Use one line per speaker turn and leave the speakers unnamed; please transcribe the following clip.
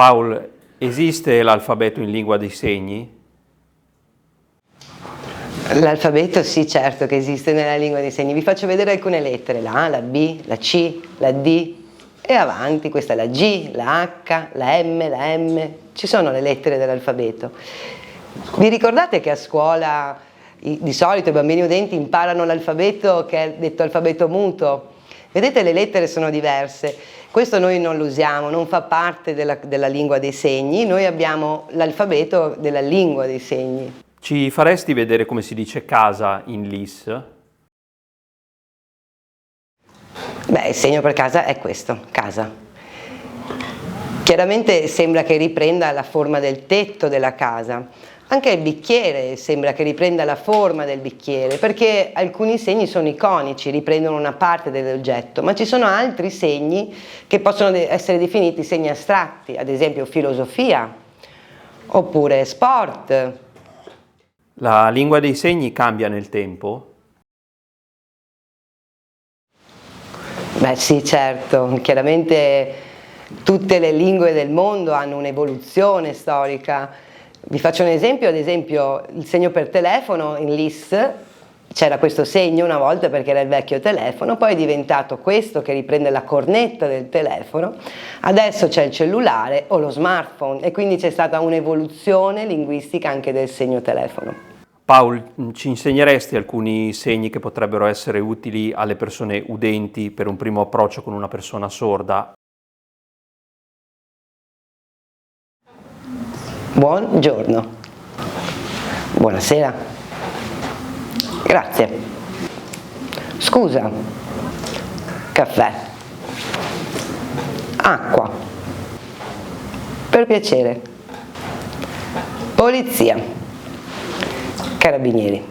Paul, esiste l'alfabeto in lingua dei segni?
L'alfabeto sì, certo che esiste nella lingua dei segni. Vi faccio vedere alcune lettere, la A, la B, la C, la D e avanti, questa è la G, la H, la M, ci sono le lettere dell'alfabeto. Vi ricordate che a scuola di solito i bambini udenti imparano l'alfabeto che è detto alfabeto muto? Vedete, le lettere sono diverse, questo noi non lo usiamo, non fa parte della lingua dei segni, noi abbiamo l'alfabeto della lingua dei segni.
Ci faresti vedere come si dice casa in LIS?
Beh, il segno per casa è questo, casa. Chiaramente sembra che riprenda la forma del tetto della casa. Anche il bicchiere sembra che riprenda la forma del bicchiere, perché alcuni segni sono iconici, riprendono una parte dell'oggetto, ma ci sono altri segni che possono essere definiti segni astratti, ad esempio filosofia, oppure sport.
La lingua dei segni cambia nel tempo?
Beh sì, certo, chiaramente tutte le lingue del mondo hanno un'evoluzione storica. Vi faccio un esempio, ad esempio il segno per telefono in LIS, c'era questo segno una volta perché era il vecchio telefono, poi è diventato questo che riprende la cornetta del telefono, adesso c'è il cellulare o lo smartphone e quindi c'è stata un'evoluzione linguistica anche del segno telefono.
Paul, ci insegneresti alcuni segni che potrebbero essere utili alle persone udenti per un primo approccio con una persona sorda?
Buongiorno, buonasera, grazie, scusa, caffè, acqua, per piacere, polizia, carabinieri.